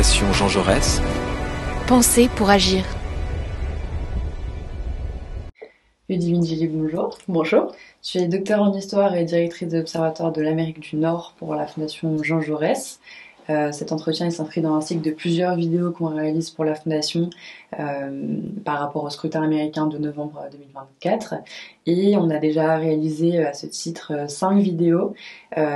Fondation Jean Jaurès. Penser pour agir. Ludivine Gilly, bonjour. Bonjour. Je suis docteure en histoire et directrice de l'Observatoire de l'Amérique du Nord pour la Fondation Jean Jaurès. Cet entretien s'inscrit dans un cycle de plusieurs vidéos qu'on réalise pour la Fondation par rapport au scrutin américain de novembre 2024. Et on a déjà réalisé à ce titre 5 vidéos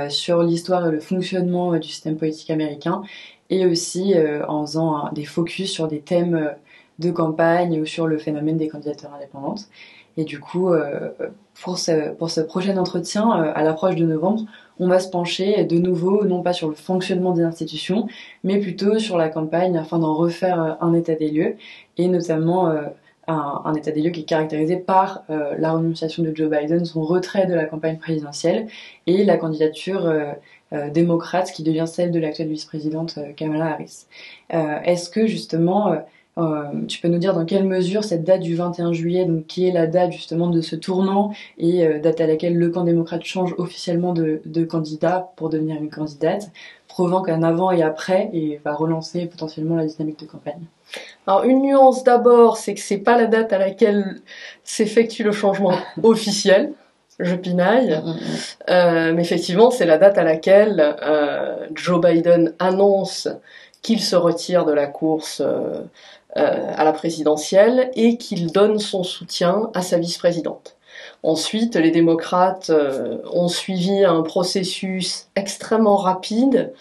sur l'histoire et le fonctionnement du système politique américain, et aussi en faisant des focus sur des thèmes de campagne ou sur le phénomène des candidatures indépendantes. Et du coup, pour ce prochain entretien, à l'approche de novembre, on va se pencher de nouveau, non pas sur le fonctionnement des institutions, mais plutôt sur la campagne afin d'en refaire un état des lieux, et notamment un état des lieux qui est caractérisé par la renonciation de Joe Biden, son retrait de la campagne présidentielle, et la candidature démocrate qui devient celle de l'actuelle vice-présidente Kamala Harris. Est-ce que justement... tu peux nous dire dans quelle mesure cette date du 21 juillet, donc qui est la date justement de ce tournant et date à laquelle le camp démocrate change officiellement de candidat pour devenir une candidate, provoque un avant et après et va relancer potentiellement la dynamique de campagne? Alors une nuance d'abord, c'est que c'est pas la date à laquelle s'effectue le changement officiel. Je pinaille, mais effectivement c'est la date à laquelle Joe Biden annonce qu'il se retire de la course à la présidentielle et qu'il donne son soutien à sa vice-présidente. Ensuite, les démocrates ont suivi un processus extrêmement rapide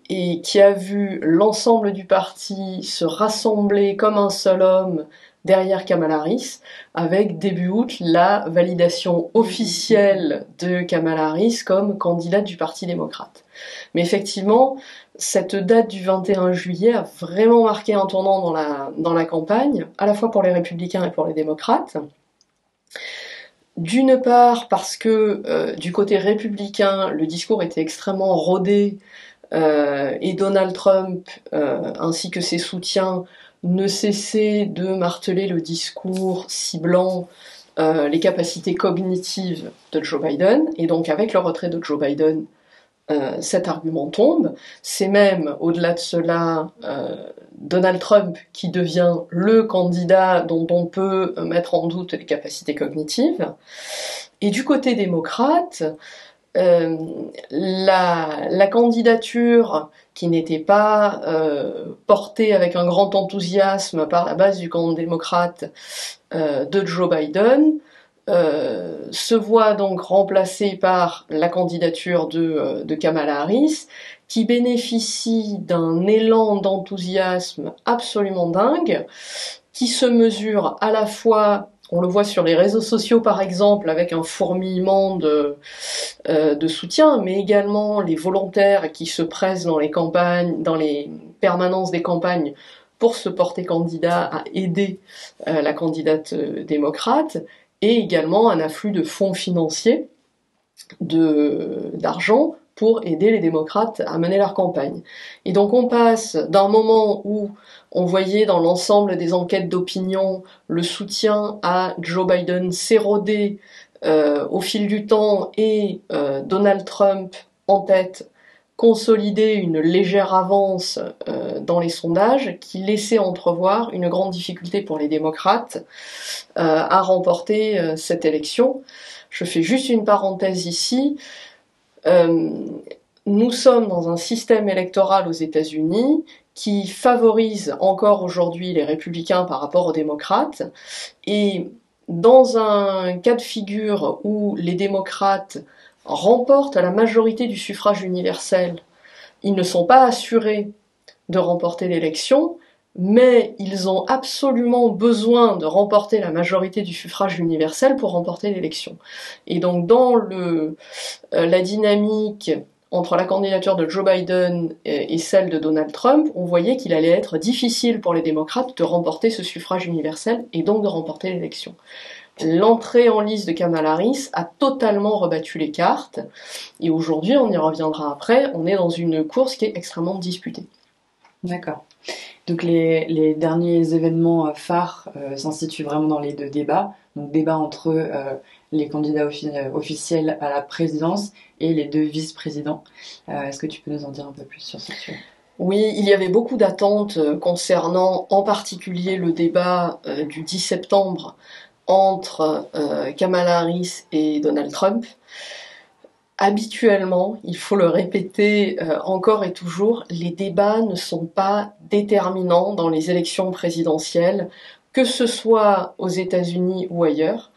et qui a vu l'ensemble du parti se rassembler comme un seul homme derrière Kamala Harris, avec début août la validation officielle de Kamala Harris comme candidate du Parti démocrate. Mais effectivement, cette date du 21 juillet a vraiment marqué un tournant dans la campagne, à la fois pour les républicains et pour les démocrates. D'une part parce que du côté républicain, le discours était extrêmement rodé et Donald Trump ainsi que ses soutiens ne cessaient de marteler le discours ciblant les capacités cognitives de Joe Biden, et donc avec le retrait de Joe Biden, cet argument tombe. C'est même, au-delà de cela, Donald Trump qui devient le candidat dont on peut mettre en doute les capacités cognitives. Et du côté démocrate, la candidature qui n'était pas portée avec un grand enthousiasme par la base du camp démocrate de Joe Biden se voit donc remplacée par la candidature de Kamala Harris, qui bénéficie d'un élan d'enthousiasme absolument dingue, qui se mesure à la fois, on le voit sur les réseaux sociaux par exemple, avec un fourmillement de soutien, mais également les volontaires qui se pressent dans les campagnes, dans les permanences des campagnes, pour se porter candidat à aider la candidate démocrate, et également un afflux de fonds financiers, d'argent, pour aider les démocrates à mener leur campagne. Et donc on passe d'un moment où on voyait dans l'ensemble des enquêtes d'opinion le soutien à Joe Biden s'éroder au fil du temps, et Donald Trump en tête consolider une légère avance dans les sondages, qui laissait entrevoir une grande difficulté pour les démocrates à remporter cette élection. Je fais juste une parenthèse ici. Nous sommes dans un système électoral aux États-Unis qui favorise encore aujourd'hui les républicains par rapport aux démocrates, et dans un cas de figure où les démocrates remportent la majorité du suffrage universel, ils ne sont pas assurés de remporter l'élection, mais ils ont absolument besoin de remporter la majorité du suffrage universel pour remporter l'élection. Et donc dans la dynamique entre la candidature de Joe Biden et celle de Donald Trump, on voyait qu'il allait être difficile pour les démocrates de remporter ce suffrage universel et donc de remporter l'élection. L'entrée en lice de Kamala Harris a totalement rebattu les cartes, et aujourd'hui, on y reviendra après, on est dans une course qui est extrêmement disputée. D'accord. Donc les derniers événements phares s'en situent vraiment dans les deux débats. Donc débat entre les candidats officiels à la présidence et les deux vice-présidents. Est-ce que tu peux nous en dire un peu plus sur ce sujet ? Oui, il y avait beaucoup d'attentes concernant en particulier le débat du 10 septembre entre Kamala Harris et Donald Trump. Habituellement, il faut le répéter encore et toujours, les débats ne sont pas déterminants dans les élections présidentielles, que ce soit aux États-Unis ou ailleurs.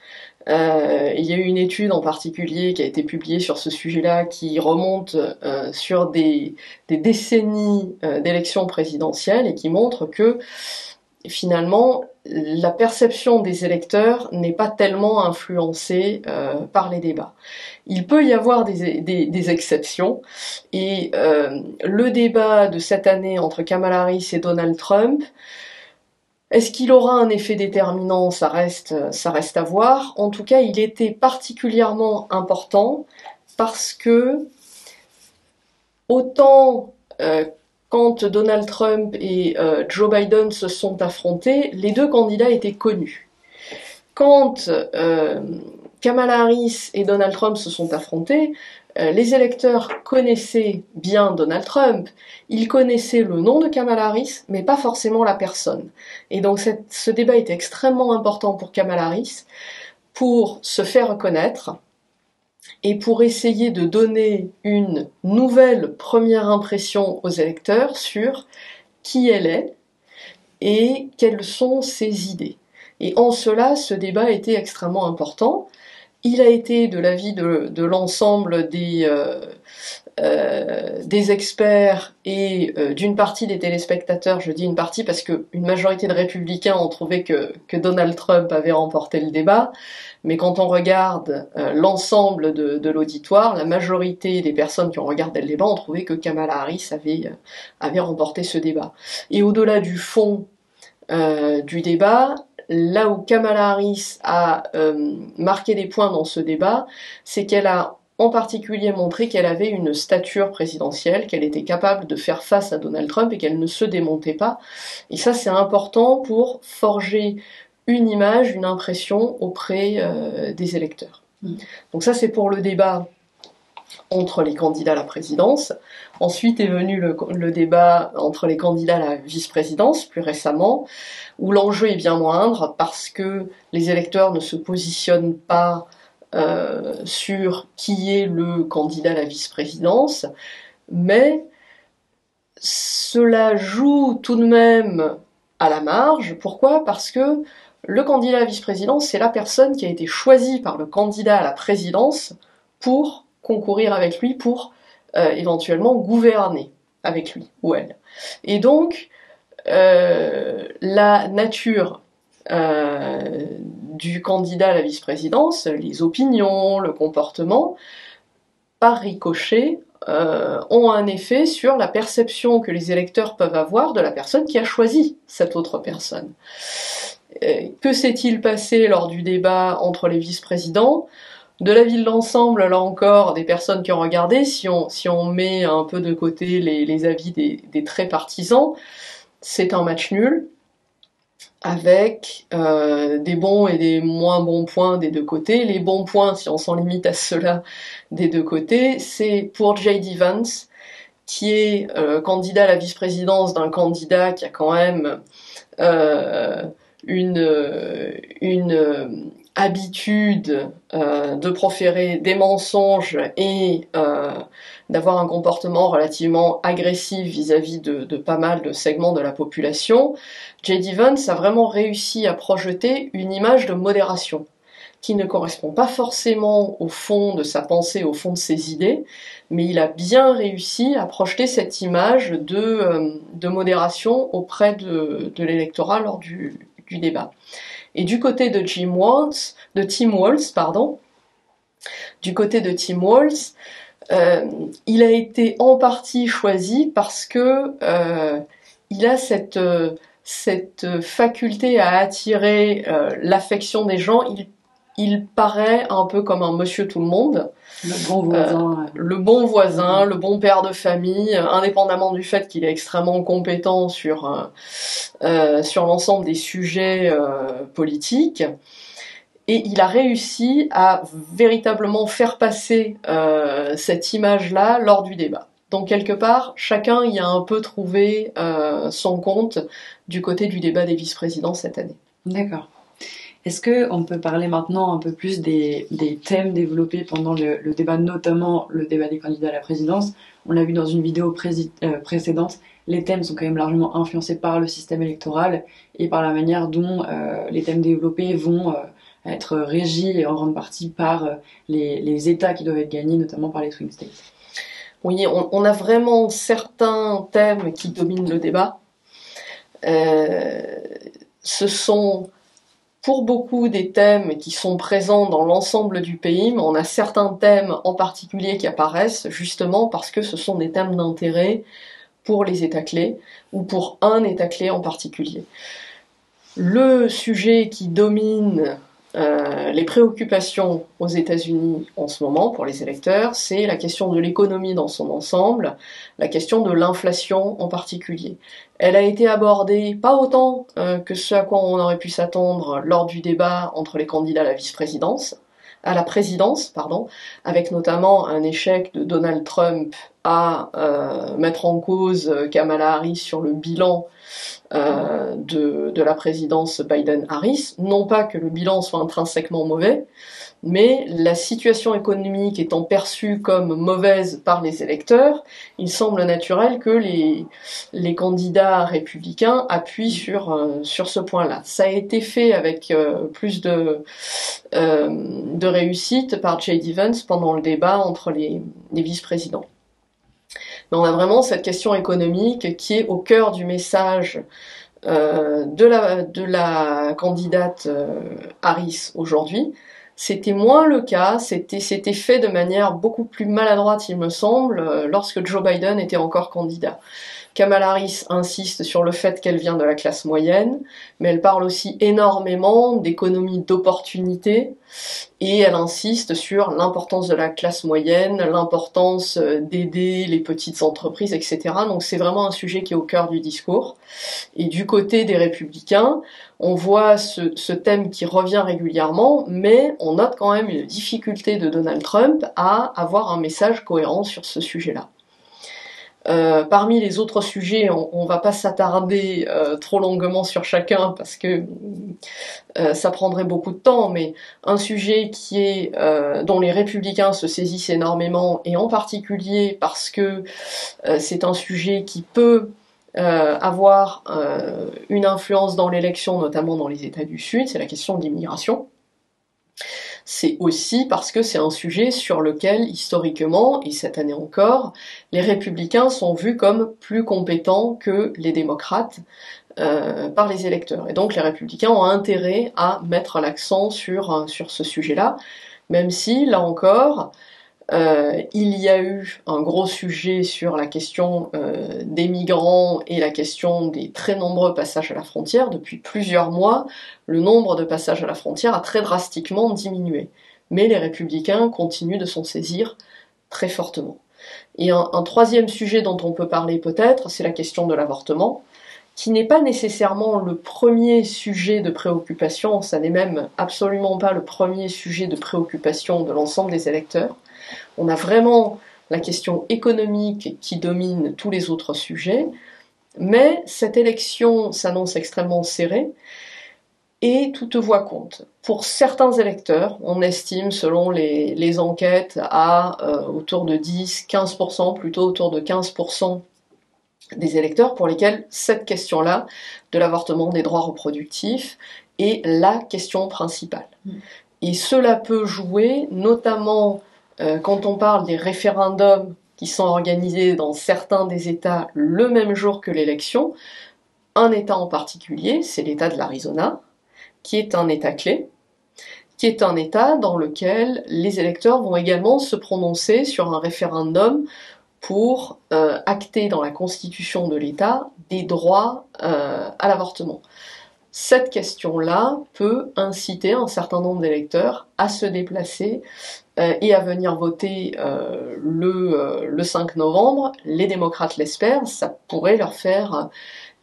Il y a eu une étude en particulier qui a été publiée sur ce sujet-là qui remonte sur des décennies d'élections présidentielles et qui montre que finalement la perception des électeurs n'est pas tellement influencée par les débats. Il peut y avoir des exceptions et le débat de cette année entre Kamala Harris et Donald Trump, est-ce qu'il aura un effet déterminant? Ça reste à voir. En tout cas, il était particulièrement important parce que autant quand Donald Trump et Joe Biden se sont affrontés, les deux candidats étaient connus. Quand Kamala Harris et Donald Trump se sont affrontés, les électeurs connaissaient bien Donald Trump, ils connaissaient le nom de Kamala Harris, mais pas forcément la personne. Et donc ce débat était extrêmement important pour Kamala Harris, pour se faire reconnaître, et pour essayer de donner une nouvelle première impression aux électeurs sur qui elle est et quelles sont ses idées. Et en cela, ce débat était extrêmement important. Il a été, de l'avis de l'ensemble des experts et d'une partie des téléspectateurs, je dis une partie parce qu'une majorité de républicains ont trouvé que Donald Trump avait remporté le débat, mais quand on regarde l'ensemble de l'auditoire, la majorité des personnes qui ont regardé le débat ont trouvé que Kamala Harris avait remporté ce débat. Et au-delà du fond du débat, là où Kamala Harris a marqué des points dans ce débat, c'est qu'elle a en particulier montré qu'elle avait une stature présidentielle, qu'elle était capable de faire face à Donald Trump et qu'elle ne se démontait pas. Et ça, c'est important pour forger une image, une impression auprès des électeurs. Donc ça, c'est pour le débat entre les candidats à la présidence. Ensuite est venu le débat entre les candidats à la vice-présidence, plus récemment, où l'enjeu est bien moindre parce que les électeurs ne se positionnent pas sur qui est le candidat à la vice-présidence, mais cela joue tout de même à la marge. Pourquoi? Parce que le candidat à la vice-présidence, c'est la personne qui a été choisie par le candidat à la présidence pour concourir avec lui, pour éventuellement gouverner avec lui ou elle. Et donc, la nature du candidat à la vice-présidence, les opinions, le comportement, par ricochet, ont un effet sur la perception que les électeurs peuvent avoir de la personne qui a choisi cette autre personne. Que s'est-il passé lors du débat entre les vice-présidents? De l'avis de l'ensemble, là encore, des personnes qui ont regardé, si on met un peu de côté les avis des très partisans, c'est un match nul, avec des bons et des moins bons points des deux côtés. Les bons points, si on s'en limite à cela des deux côtés, c'est pour J.D. Vance, qui est candidat à la vice-présidence d'un candidat qui a quand même une habitude de proférer des mensonges et d'avoir un comportement relativement agressif vis-à-vis de pas mal de segments de la population. J.D. Vance a vraiment réussi à projeter une image de modération qui ne correspond pas forcément au fond de sa pensée, au fond de ses idées, mais il a bien réussi à projeter cette image de modération auprès de l'électorat lors du débat. Et du côté de Tim Walz, il a été en partie choisi parce que il a cette faculté à attirer l'affection des gens. Il paraît un peu comme un monsieur tout le monde. Le bon voisin. Le bon voisin, le bon père de famille, indépendamment du fait qu'il est extrêmement compétent sur l'ensemble des sujets politiques. Et il a réussi à véritablement faire passer cette image-là lors du débat. Donc quelque part, chacun y a un peu trouvé son compte du côté du débat des vice-présidents cette année. D'accord. Est-ce qu'on peut parler maintenant un peu plus des thèmes développés pendant le débat, notamment le débat des candidats à la présidence? On l'a vu dans une vidéo précédente, les thèmes sont quand même largement influencés par le système électoral et par la manière dont les thèmes développés vont être régis en grande partie par les États qui doivent être gagnés, notamment par les swing states. Oui, on a vraiment certains thèmes qui dominent le débat. Ce sont pour beaucoup des thèmes qui sont présents dans l'ensemble du pays, mais on a certains thèmes en particulier qui apparaissent justement parce que ce sont des thèmes d'intérêt pour les États clés ou pour un État clé en particulier. Le sujet qui domine les préoccupations aux États-Unis en ce moment pour les électeurs, c'est la question de l'économie dans son ensemble, la question de l'inflation en particulier. Elle a été abordée pas autant que ce à quoi on aurait pu s'attendre lors du débat entre les candidats à la présidence, avec notamment un échec de Donald Trump à mettre en cause Kamala Harris sur le bilan de la présidence Biden-Harris. Non pas que le bilan soit intrinsèquement mauvais, mais la situation économique étant perçue comme mauvaise par les électeurs, il semble naturel que les candidats républicains appuient sur ce point-là. Ça a été fait avec plus de réussite par J.D. Vance pendant le débat entre les vice-présidents. Mais on a vraiment cette question économique qui est au cœur du message de la candidate Harris aujourd'hui. C'était moins le cas, c'était fait de manière beaucoup plus maladroite, il me semble, lorsque Joe Biden était encore candidat. Kamala Harris insiste sur le fait qu'elle vient de la classe moyenne, mais elle parle aussi énormément d'économie d'opportunité, et elle insiste sur l'importance de la classe moyenne, l'importance d'aider les petites entreprises, etc. Donc c'est vraiment un sujet qui est au cœur du discours. Et du côté des républicains, on voit ce thème qui revient régulièrement, mais on note quand même une difficulté de Donald Trump à avoir un message cohérent sur ce sujet-là. Parmi les autres sujets, on va pas s'attarder trop longuement sur chacun parce que ça prendrait beaucoup de temps, mais un sujet qui est dont les républicains se saisissent énormément, et en particulier parce que c'est un sujet qui peut avoir une influence dans l'élection, notamment dans les États du Sud, c'est la question de l'immigration. C'est aussi parce que c'est un sujet sur lequel, historiquement, et cette année encore, les républicains sont vus comme plus compétents que les démocrates par les électeurs. Et donc les républicains ont intérêt à mettre l'accent sur ce sujet-là, même si, là encore, il y a eu un gros sujet sur la question des migrants et la question des très nombreux passages à la frontière. Depuis plusieurs mois, le nombre de passages à la frontière a très drastiquement diminué. Mais les républicains continuent de s'en saisir très fortement. Et un troisième sujet dont on peut parler peut-être, c'est la question de l'avortement, qui n'est pas nécessairement le premier sujet de préoccupation, ça n'est même absolument pas le premier sujet de préoccupation de l'ensemble des électeurs. On a vraiment la question économique qui domine tous les autres sujets, mais cette élection s'annonce extrêmement serrée et toute voix compte. Pour certains électeurs, on estime selon les enquêtes à autour de 10-15%, plutôt autour de 15% des électeurs pour lesquels cette question-là de l'avortement des droits reproductifs est la question principale. Et cela peut jouer notamment quand on parle des référendums qui sont organisés dans certains des États le même jour que l'élection, un État en particulier, c'est l'État de l'Arizona, qui est un État clé, qui est un État dans lequel les électeurs vont également se prononcer sur un référendum pour acter dans la constitution de l'État des droits à l'avortement. Cette question-là peut inciter un certain nombre d'électeurs à se déplacer et à venir voter le 5 novembre. Les démocrates l'espèrent, ça pourrait leur faire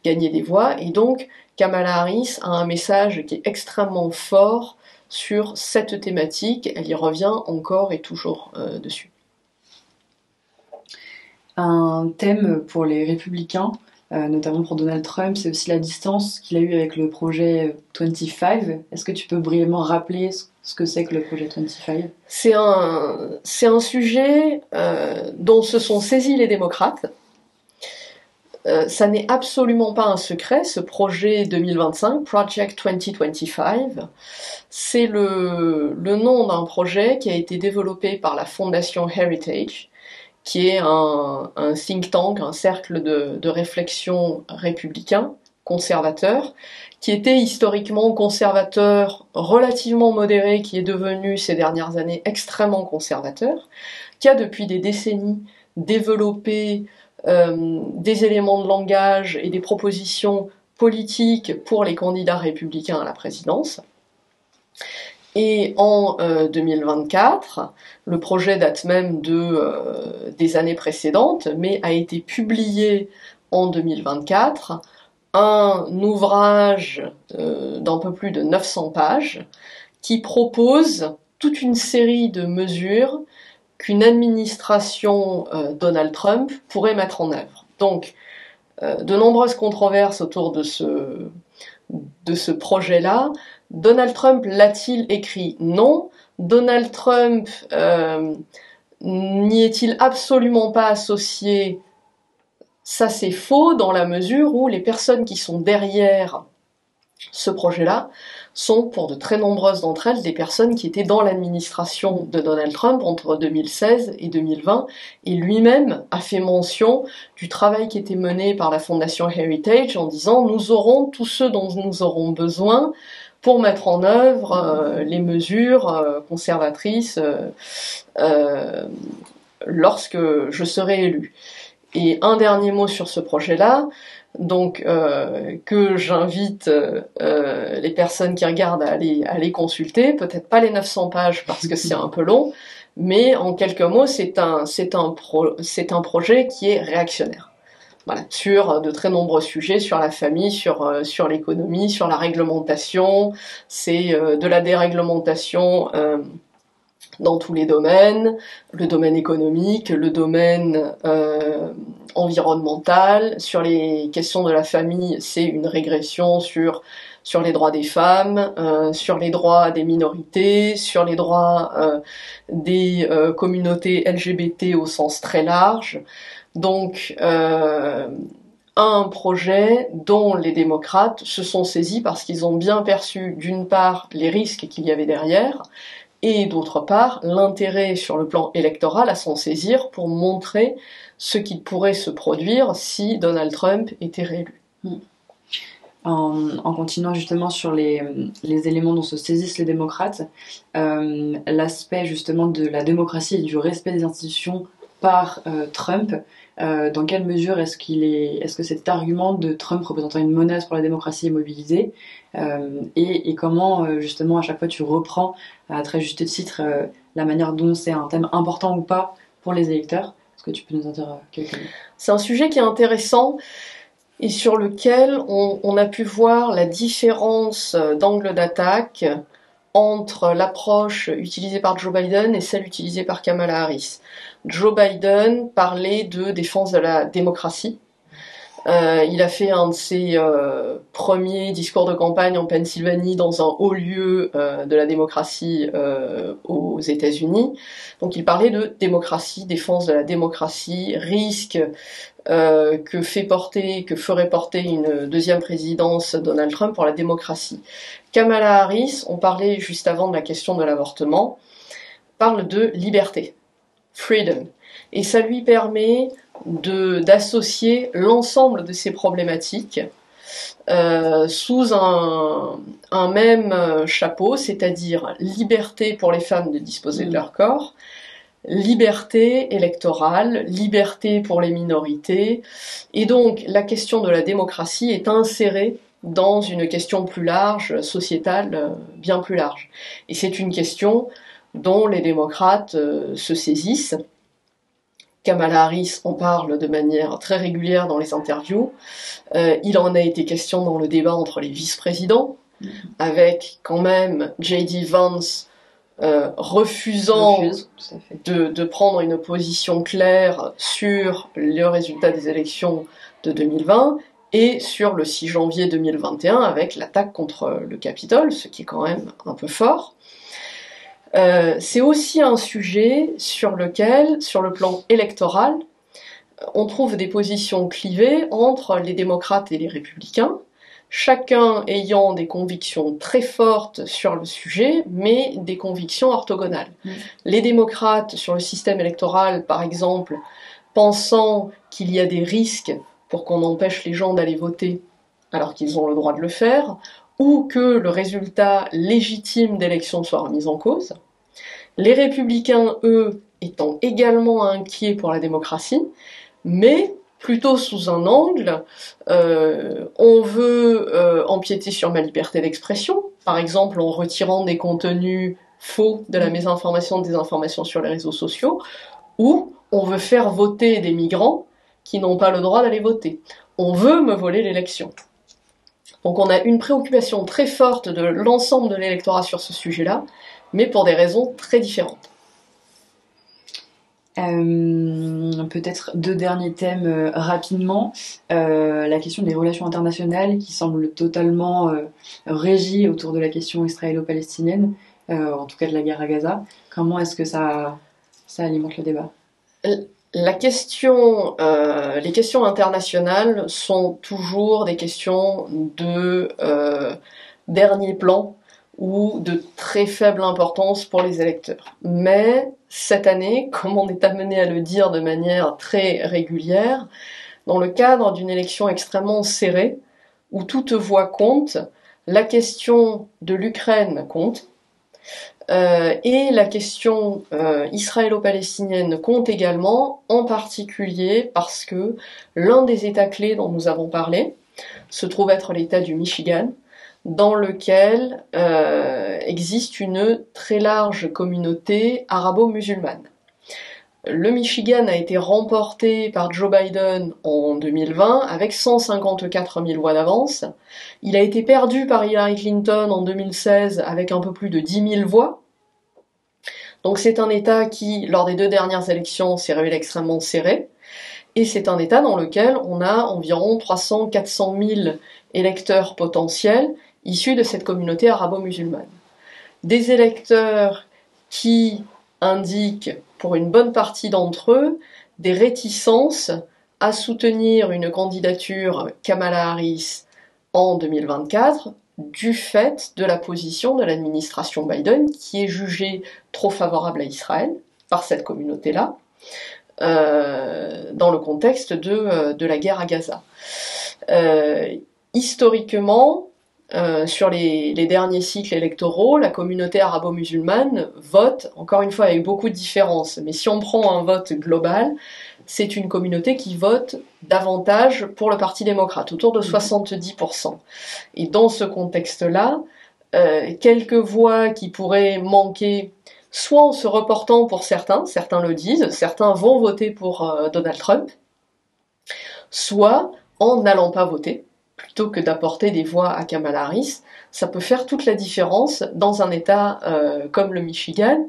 gagner des voix. Et donc, Kamala Harris a un message qui est extrêmement fort sur cette thématique. Elle y revient encore et toujours dessus. Un thème pour les républicains, notamment pour Donald Trump, c'est aussi la distance qu'il a eue avec le projet 25. Est-ce que tu peux brièvement rappeler ce que c'est que le projet 25? C'est un sujet dont se sont saisis les démocrates. Ça n'est absolument pas un secret, ce projet 2025, Project 2025, c'est le nom d'un projet qui a été développé par la fondation Heritage, qui est un think tank, un cercle de réflexion républicain, conservateur, qui était historiquement conservateur, relativement modéré, qui est devenu ces dernières années extrêmement conservateur, qui a depuis des décennies développé des éléments de langage et des propositions politiques pour les candidats républicains à la présidence. Et en 2024, le projet date même des années précédentes, mais a été publié en 2024, un ouvrage d'un peu plus de 900 pages qui propose toute une série de mesures qu'une administration Donald Trump pourrait mettre en œuvre. Donc, de nombreuses controverses autour de ce projet-là. Donald Trump l'a-t-il écrit? Non. Donald Trump n'y est-il absolument pas associé? Ça, c'est faux dans la mesure où les personnes qui sont derrière ce projet-là sont, pour de très nombreuses d'entre elles, des personnes qui étaient dans l'administration de Donald Trump entre 2016 et 2020, et lui-même a fait mention du travail qui était mené par la fondation Heritage en disant « Nous aurons tout ce dont nous aurons besoin pour mettre en œuvre les mesures conservatrices lorsque je serai élu ». Et un dernier mot sur ce projet-là, donc que j'invite les personnes qui regardent à aller consulter, peut-être pas les 900 pages parce que c'est un peu long, mais en quelques mots, c'est un projet qui est réactionnaire. Voilà, sur de très nombreux sujets, sur la famille, sur l'économie, sur la réglementation, c'est de la déréglementation dans tous les domaines, le domaine économique, le domaine environnemental. Sur les questions de la famille, c'est une régression sur les droits des femmes, sur les droits des minorités, sur les droits des communautés LGBT au sens très large. Donc, un projet dont les démocrates se sont saisis parce qu'ils ont bien perçu, d'une part, les risques qu'il y avait derrière, et d'autre part, l'intérêt sur le plan électoral à s'en saisir pour montrer ce qui pourrait se produire si Donald Trump était réélu. En continuant justement sur les éléments dont se saisissent les démocrates, l'aspect justement de la démocratie et du respect des institutions par Trump, dans quelle mesure est-ce que cet argument de Trump représentant une menace pour la démocratie est mobilisé, et comment justement à chaque fois tu reprends à très juste titre la manière dont c'est un thème important ou pas pour les électeurs? Est-ce que tu peux nous en dire quelques mots? C'est un sujet qui est intéressant et sur lequel on a pu voir la différence d'angle d'attaque entre l'approche utilisée par Joe Biden et celle utilisée par Kamala Harris. Joe Biden parlait de défense de la démocratie. Il a fait un de ses premiers discours de campagne en Pennsylvanie dans un haut lieu de la démocratie aux États-Unis. Donc il parlait de démocratie, défense de la démocratie, risque que ferait porter une deuxième présidence Donald Trump pour la démocratie. Kamala Harris, on parlait juste avant de la question de l'avortement, parle de liberté, freedom, et ça lui permet d'associer l'ensemble de ces problématiques sous un même chapeau, c'est-à-dire liberté pour les femmes de disposer de leur corps, liberté électorale, liberté pour les minorités, et donc la question de la démocratie est insérée dans une question plus large, sociétale, bien plus large. Et c'est une question dont les démocrates se saisissent. Kamala Harris en parle de manière très régulière dans les interviews. Il en a été question dans le débat entre les vice-présidents, avec quand même J.D. Vance refusant tout à fait. de prendre une position claire sur le résultat des élections de 2020 et sur le 6 janvier 2021 avec l'attaque contre le Capitole, ce qui est quand même un peu fort. C'est aussi un sujet sur lequel, sur le plan électoral, on trouve des positions clivées entre les démocrates et les républicains, chacun ayant des convictions très fortes sur le sujet, mais des convictions orthogonales. Les démocrates, sur le système électoral, par exemple, pensant qu'il y a des risques pour qu'on empêche les gens d'aller voter alors qu'ils ont le droit de le faire, ou que le résultat légitime d'élections soit remis en cause. Les républicains, eux, étant également inquiets pour la démocratie, mais plutôt sous un angle, on veut empiéter sur ma liberté d'expression, par exemple en retirant des contenus faux, de la mésinformation, de désinformation sur les réseaux sociaux, ou on veut faire voter des migrants qui n'ont pas le droit d'aller voter. On veut me voler l'élection. Donc on a une préoccupation très forte de l'ensemble de l'électorat sur ce sujet-là, mais pour des raisons très différentes. Peut-être deux derniers thèmes rapidement. La question des relations internationales qui semble totalement régie autour de la question israélo-palestinienne, en tout cas de la guerre à Gaza. Comment est-ce que ça alimente le débat ? Les questions internationales sont toujours des questions de dernier plan ou de très faible importance pour les électeurs. Mais cette année, comme on est amené à le dire de manière très régulière, dans le cadre d'une élection extrêmement serrée, où toute voix compte, la question de l'Ukraine compte, et la question israélo-palestinienne compte également, en particulier parce que l'un des États clés dont nous avons parlé se trouve être l'État du Michigan, dans lequel existe une très large communauté arabo-musulmane. Le Michigan a été remporté par Joe Biden en 2020 avec 154 000 voix d'avance. Il a été perdu par Hillary Clinton en 2016 avec un peu plus de 10 000 voix. Donc c'est un État qui, lors des 2 dernières élections, s'est révélé extrêmement serré. Et c'est un État dans lequel on a environ 300-400 000 électeurs potentiels issus de cette communauté arabo-musulmane. Des électeurs qui indiquent, pour une bonne partie d'entre eux, des réticences à soutenir une candidature Kamala Harris en 2024 du fait de la position de l'administration Biden qui est jugée trop favorable à Israël par cette communauté-là, dans le contexte de la guerre à Gaza. Historiquement, sur les derniers cycles électoraux, la communauté arabo-musulmane vote, encore une fois avec beaucoup de différences, mais si on prend un vote global, c'est une communauté qui vote davantage pour le Parti démocrate, autour de 70%. Et dans ce contexte-là, quelques voix qui pourraient manquer, soit en se reportant pour certains le disent, certains vont voter pour Donald Trump, soit en n'allant pas voter, plutôt que d'apporter des voix à Kamala Harris. Ça peut faire toute la différence dans un État comme le Michigan,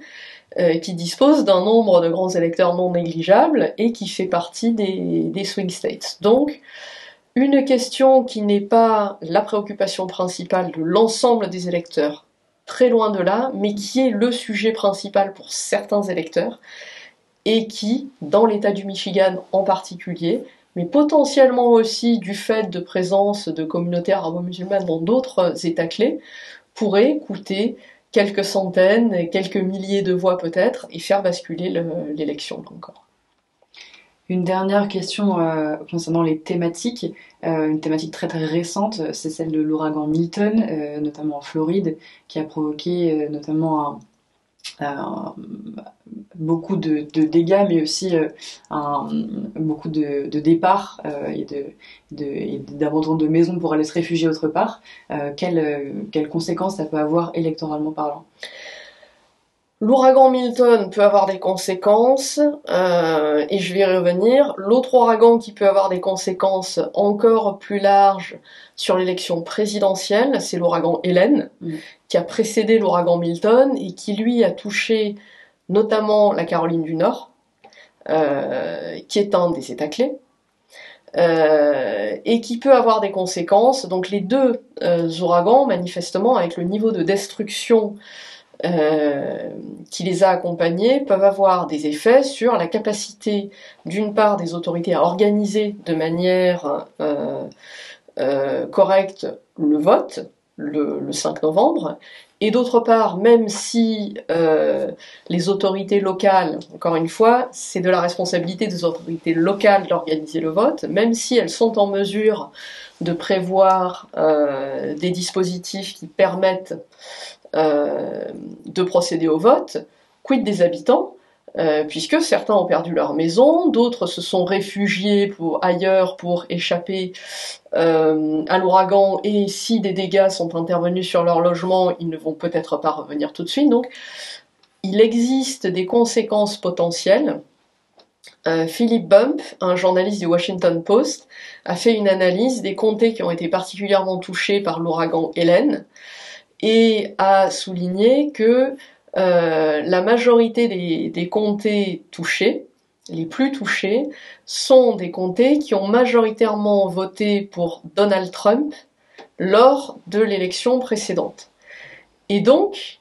qui dispose d'un nombre de grands électeurs non négligeable et qui fait partie des swing states. Donc, une question qui n'est pas la préoccupation principale de l'ensemble des électeurs, très loin de là, mais qui est le sujet principal pour certains électeurs, et qui, dans l'État du Michigan en particulier, mais potentiellement aussi du fait de présence de communautés arabo-musulmanes dans d'autres États clés, pourrait coûter quelques centaines, quelques milliers de voix peut-être, et faire basculer l'élection encore. Une dernière question concernant les thématiques. Une thématique très très récente, c'est celle de l'ouragan Milton, notamment en Floride, qui a provoqué notamment beaucoup de dégâts, mais aussi beaucoup de départs et d'abandon de maisons pour aller se réfugier autre part. Quelles conséquences ça peut avoir électoralement parlant ? L'ouragan Milton peut avoir des conséquences, et je vais y revenir. L'autre ouragan qui peut avoir des conséquences encore plus larges sur l'élection présidentielle, c'est l'ouragan Hélène, qui a précédé l'ouragan Milton et qui lui a touché notamment la Caroline du Nord, qui est un des États clés, et qui peut avoir des conséquences. Donc les deux ouragans, manifestement, avec le niveau de destruction qui les a accompagnés, peuvent avoir des effets sur la capacité, d'une part, des autorités à organiser de manière correcte le vote, le 5 novembre, et d'autre part, même si les autorités locales, encore une fois, c'est de la responsabilité des autorités locales d'organiser le vote, même si elles sont en mesure de prévoir des dispositifs qui permettent de procéder au vote, quid des habitants, puisque certains ont perdu leur maison, d'autres se sont réfugiés ailleurs pour échapper à l'ouragan, et si des dégâts sont intervenus sur leur logement, ils ne vont peut-être pas revenir tout de suite. Donc il existe des conséquences potentielles. Philip Bump, un journaliste du Washington Post, a fait une analyse des comtés qui ont été particulièrement touchés par l'ouragan Hélène, et a souligné que la majorité des comtés touchés, les plus touchés, sont des comtés qui ont majoritairement voté pour Donald Trump lors de l'élection précédente. Et donc,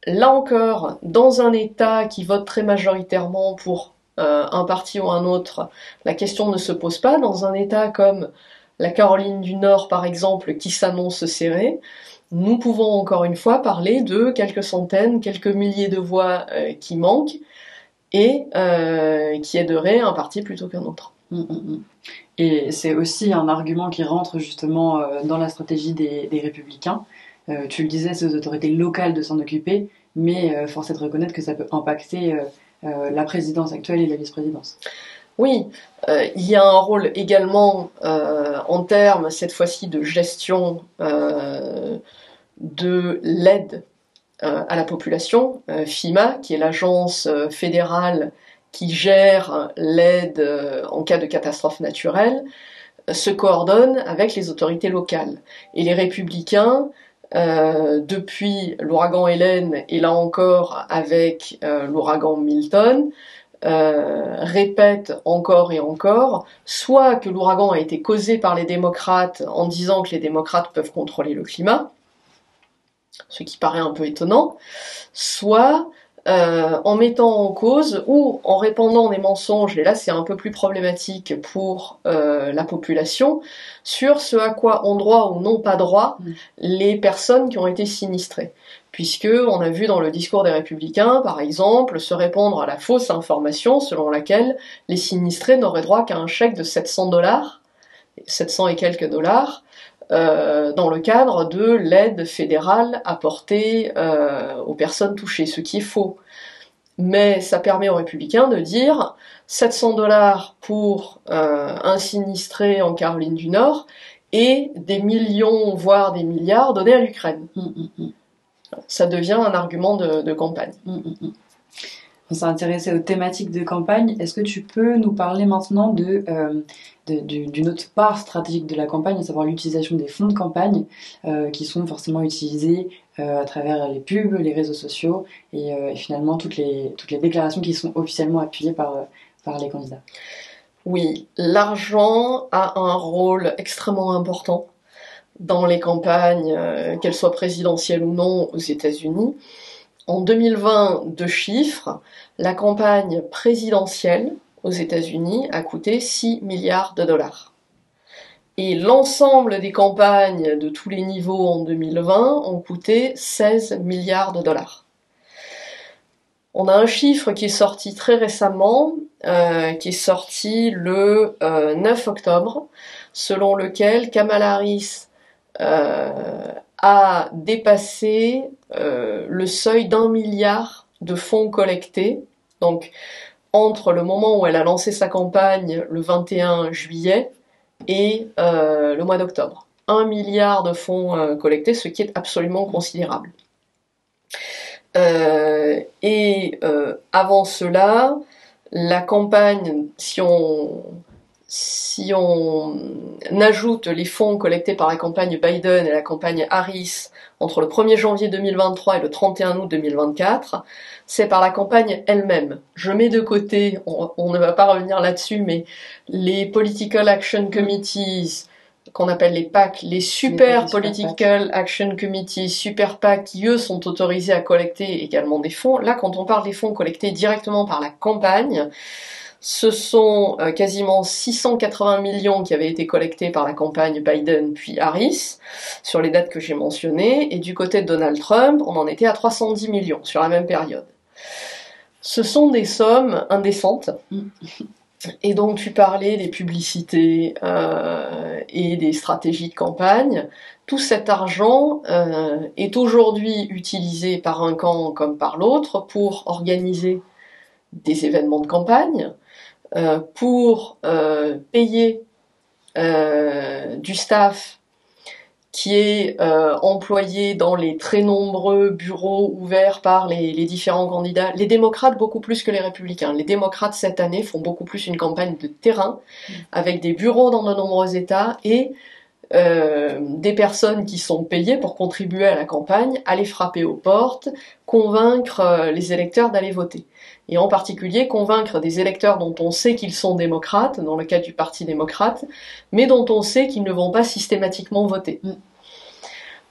là encore, dans un État qui vote très majoritairement pour un parti ou un autre, la question ne se pose pas. Dans un État comme la Caroline du Nord, par exemple, qui s'annonce serré, nous pouvons encore une fois parler de quelques centaines, quelques milliers de voix qui manquent et qui aideraient un parti plutôt qu'un autre. Et c'est aussi un argument qui rentre justement dans la stratégie des républicains. Tu le disais, c'est aux autorités locales de s'en occuper, mais force est de reconnaître que ça peut impacter la présidence actuelle et la vice-présidence. Oui, il y a un rôle également en termes, cette fois-ci, de gestion de l'aide à la population. FEMA, qui est l'agence fédérale qui gère l'aide en cas de catastrophe naturelle, se coordonne avec les autorités locales. Et les républicains, depuis l'ouragan Hélène et là encore avec l'ouragan Milton, répètent encore et encore, soit que l'ouragan a été causé par les démocrates en disant que les démocrates peuvent contrôler le climat, ce qui paraît un peu étonnant, soit en mettant en cause ou en répandant des mensonges, et là c'est un peu plus problématique pour la population, sur ce à quoi ont droit ou n'ont pas droit les personnes qui ont été sinistrées. Puisque on a vu dans le discours des Républicains, par exemple, se répandre à la fausse information selon laquelle les sinistrés n'auraient droit qu'à un chèque de $700, 700 et quelques dollars, dans le cadre de l'aide fédérale apportée aux personnes touchées, ce qui est faux. Mais ça permet aux Républicains de dire $700 pour un sinistré en Caroline du Nord et des millions, voire des milliards donnés à l'Ukraine. Ça devient un argument de campagne. On s'est intéressé aux thématiques de campagne. Est-ce que tu peux nous parler maintenant d'une autre part stratégique de la campagne, à savoir l'utilisation des fonds de campagne qui sont forcément utilisés à travers les pubs, les réseaux sociaux et finalement toutes les déclarations qui sont officiellement appuyées par les candidats? Oui, l'argent a un rôle extrêmement important dans les campagnes, qu'elles soient présidentielles ou non aux États-Unis. En 2020, deux chiffres, la campagne présidentielle aux États-Unis a coûté 6 milliards de dollars. Et l'ensemble des campagnes de tous les niveaux en 2020 ont coûté 16 milliards de dollars. On a un chiffre qui est sorti très récemment, qui est sorti le 9 octobre, selon lequel Kamala Harris a dépassé le seuil d'1 milliard de fonds collectés, donc entre le moment où elle a lancé sa campagne le 21 juillet et le mois d'octobre. 1 milliard de fonds collectés, ce qui est absolument considérable. Avant cela, la campagne, si on ajoute les fonds collectés par la campagne Biden et la campagne Harris entre le 1er janvier 2023 et le 31 août 2024, c'est par la campagne elle-même. Je mets de côté, on ne va pas revenir là-dessus, mais les Political Action Committees, qu'on appelle les PAC, les Super Political Action Committees, Super PAC, qui eux sont autorisés à collecter également des fonds. Là, quand on parle des fonds collectés directement par la campagne, ce sont quasiment 680 millions qui avaient été collectés par la campagne Biden puis Harris, sur les dates que j'ai mentionnées, et du côté de Donald Trump, on en était à 310 millions sur la même période. Ce sont des sommes indécentes, et donc tu parlais des publicités et des stratégies de campagne. Tout cet argent est aujourd'hui utilisé par un camp comme par l'autre pour organiser des événements de campagne, pour payer du staff qui est employé dans les très nombreux bureaux ouverts par les différents candidats. Les démocrates beaucoup plus que les républicains. Les démocrates cette année font beaucoup plus une campagne de terrain, avec des bureaux dans de nombreux États et des personnes qui sont payées pour contribuer à la campagne, aller frapper aux portes, convaincre les électeurs d'aller voter. Et en particulier convaincre des électeurs dont on sait qu'ils sont démocrates, dans le cas du Parti démocrate, mais dont on sait qu'ils ne vont pas systématiquement voter.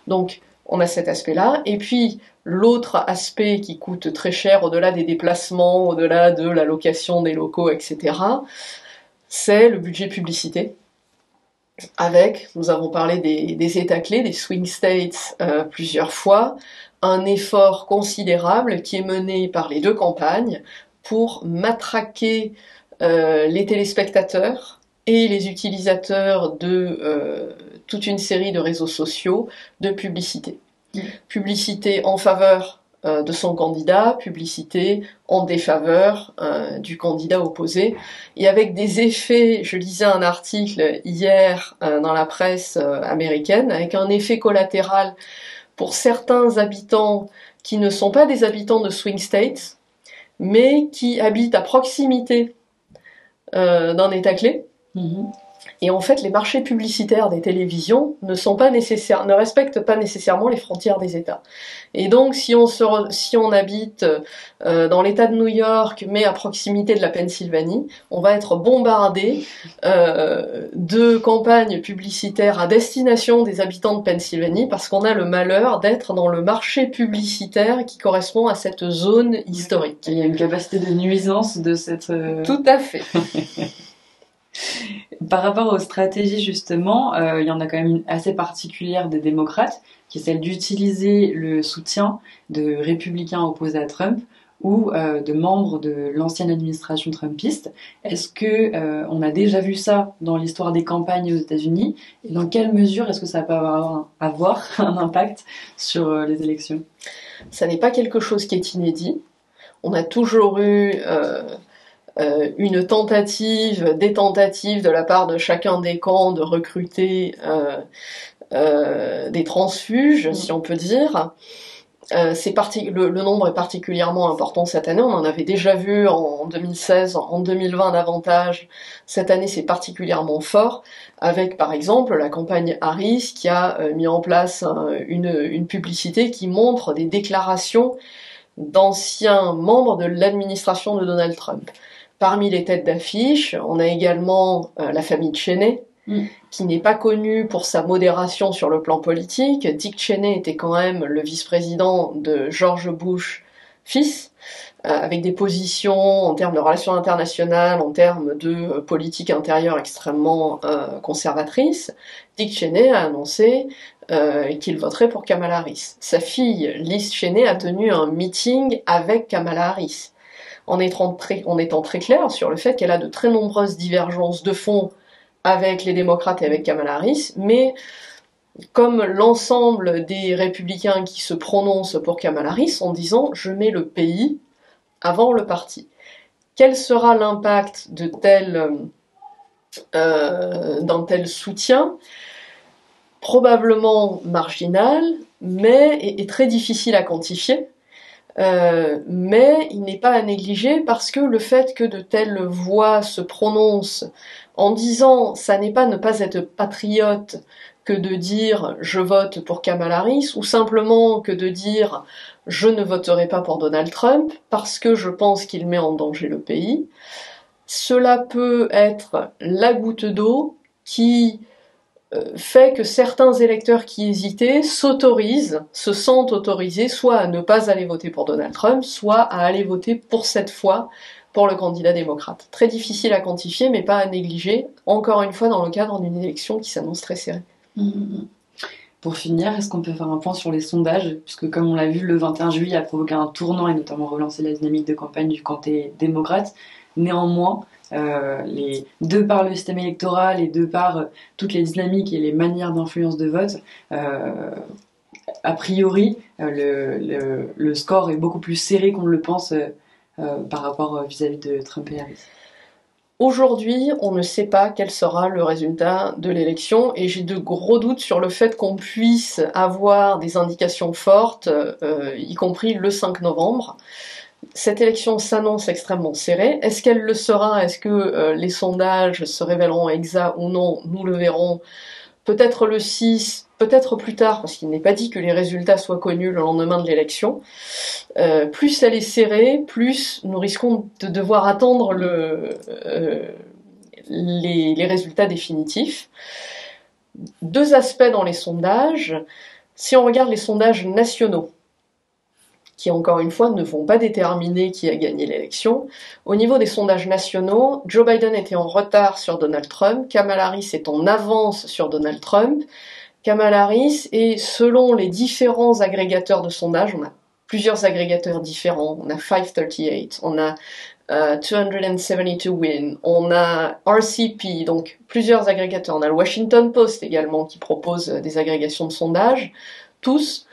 Donc on a cet aspect-là, et puis l'autre aspect qui coûte très cher, au-delà des déplacements, au-delà de la location des locaux, etc., c'est le budget publicité. Avec, nous avons parlé des États clés, des swing states plusieurs fois, un effort considérable qui est mené par les deux campagnes pour matraquer les téléspectateurs et les utilisateurs de toute une série de réseaux sociaux de publicité. Publicité en faveur de son candidat, publicité en défaveur du candidat opposé, et avec des effets, je lisais un article hier dans la presse américaine, avec un effet collatéral pour certains habitants qui ne sont pas des habitants de swing states, mais qui habitent à proximité d'un État clé. Et en fait, les marchés publicitaires des télévisions ne respectent pas nécessairement les frontières des États. Et donc, si on habite dans l'État de New York, mais à proximité de la Pennsylvanie, on va être bombardé de campagnes publicitaires à destination des habitants de Pennsylvanie, parce qu'on a le malheur d'être dans le marché publicitaire qui correspond à cette zone historique. Il y a une capacité de nuisance de cette... Tout à fait. Par rapport aux stratégies, justement, il y en a quand même une assez particulière des démocrates, qui est celle d'utiliser le soutien de républicains opposés à Trump ou de membres de l'ancienne administration trumpiste. Est-ce que on a déjà vu ça dans l'histoire des campagnes aux États-Unis, et dans quelle mesure est-ce que ça peut avoir un impact sur les élections? Ça n'est pas quelque chose qui est inédit. On a toujours eu des tentatives de la part de chacun des camps de recruter des transfuges, si on peut dire. Le nombre est particulièrement important cette année, on en avait déjà vu en 2016, en 2020 davantage. Cette année c'est particulièrement fort, avec par exemple la campagne Harris qui a mis en place une publicité qui montre des déclarations d'anciens membres de l'administration de Donald Trump. Parmi les têtes d'affiche, on a également la famille Cheney, qui n'est pas connue pour sa modération sur le plan politique. Dick Cheney était quand même le vice-président de George Bush fils, avec des positions en termes de relations internationales, en termes de politique intérieure extrêmement conservatrice. Dick Cheney a annoncé qu'il voterait pour Kamala Harris. Sa fille, Liz Cheney, a tenu un meeting avec Kamala Harris, en étant très clair sur le fait qu'elle a de très nombreuses divergences de fond avec les démocrates et avec Kamala Harris, mais comme l'ensemble des républicains qui se prononcent pour Kamala Harris en disant « je mets le pays avant le parti ». Quel sera l'impact d'un tel soutien? Probablement marginal, mais est très difficile à quantifier. mais il n'est pas à négliger parce que le fait que de telles voix se prononcent en disant ça n'est pas ne pas être patriote que de dire je vote pour Kamala Harris ou simplement que de dire je ne voterai pas pour Donald Trump parce que je pense qu'il met en danger le pays, cela peut être la goutte d'eau qui fait que certains électeurs qui hésitaient se sentent autorisés soit à ne pas aller voter pour Donald Trump, soit à aller voter pour cette fois pour le candidat démocrate. Très difficile à quantifier, mais pas à négliger, encore une fois dans le cadre d'une élection qui s'annonce très serrée. Pour finir, est-ce qu'on peut faire un point sur les sondages? Puisque comme on l'a vu, le 21 juillet a provoqué un tournant et notamment relancé la dynamique de campagne du camp démocrate. Néanmoins, de par le système électoral et de par toutes les dynamiques et les manières d'influence de vote, a priori, le score est beaucoup plus serré qu'on ne le pense par rapport vis-à-vis de Trump et Harris. Aujourd'hui, on ne sait pas quel sera le résultat de l'élection et j'ai de gros doutes sur le fait qu'on puisse avoir des indications fortes, y compris le 5 novembre. Cette élection s'annonce extrêmement serrée. Est-ce qu'elle le sera? Est-ce que les sondages se révéleront exacts ou non? Nous le verrons peut-être le 6, peut-être plus tard, parce qu'il n'est pas dit que les résultats soient connus le lendemain de l'élection. Plus elle est serrée, plus nous risquons de devoir attendre les résultats définitifs. Deux aspects dans les sondages. Si on regarde les sondages nationaux, qui encore une fois ne vont pas déterminer qui a gagné l'élection. Au niveau des sondages nationaux, Joe Biden était en retard sur Donald Trump, Kamala Harris est en avance sur Donald Trump. Kamala Harris est, selon les différents agrégateurs de sondages, on a plusieurs agrégateurs différents, on a 538, on a 272 Win, on a RCP, donc plusieurs agrégateurs, on a le Washington Post également qui propose des agrégations de sondages, tous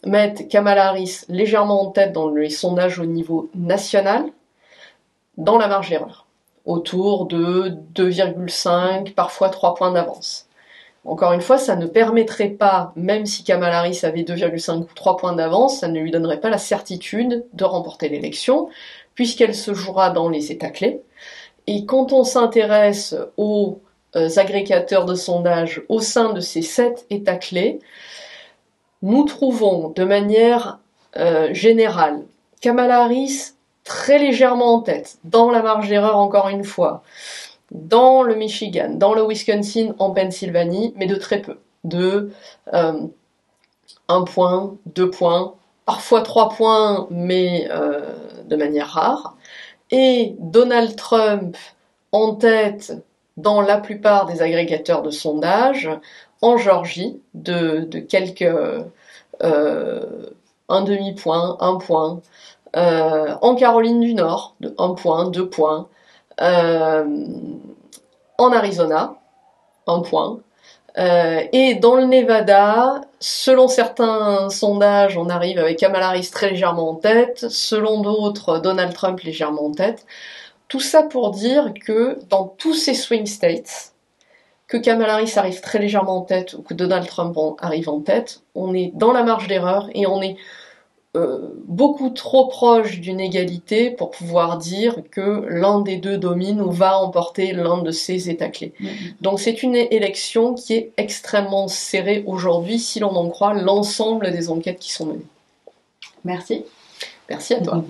mettent Kamala Harris légèrement en tête dans les sondages au niveau national, dans la marge d'erreur, autour de 2,5, parfois 3 points d'avance. Encore une fois, ça ne permettrait pas, même si Kamala Harris avait 2,5 ou 3 points d'avance, ça ne lui donnerait pas la certitude de remporter l'élection, puisqu'elle se jouera dans les États clés. Et quand on s'intéresse aux agrégateurs de sondage au sein de ces 7 États clés, nous trouvons de manière générale Kamala Harris très légèrement en tête, dans la marge d'erreur encore une fois, dans le Michigan, dans le Wisconsin, en Pennsylvanie, mais de très peu, de 1 point, 2 points, parfois 3 points, mais de manière rare, et Donald Trump en tête dans la plupart des agrégateurs de sondage, en Géorgie, de quelques un demi-point, 1 point, en Caroline du Nord, de 1 point, 2 points, en Arizona, 1 point, et dans le Nevada, selon certains sondages, on arrive avec Kamala Harris très légèrement en tête, selon d'autres, Donald Trump légèrement en tête. Tout ça pour dire que dans tous ces swing states, que Kamala Harris arrive très légèrement en tête ou que Donald Trump arrive en tête, on est dans la marge d'erreur et on est beaucoup trop proche d'une égalité pour pouvoir dire que l'un des deux domine ou va emporter l'un de ces états clés. Donc c'est une élection qui est extrêmement serrée aujourd'hui, si l'on en croit l'ensemble des enquêtes qui sont menées. Merci. Merci à toi.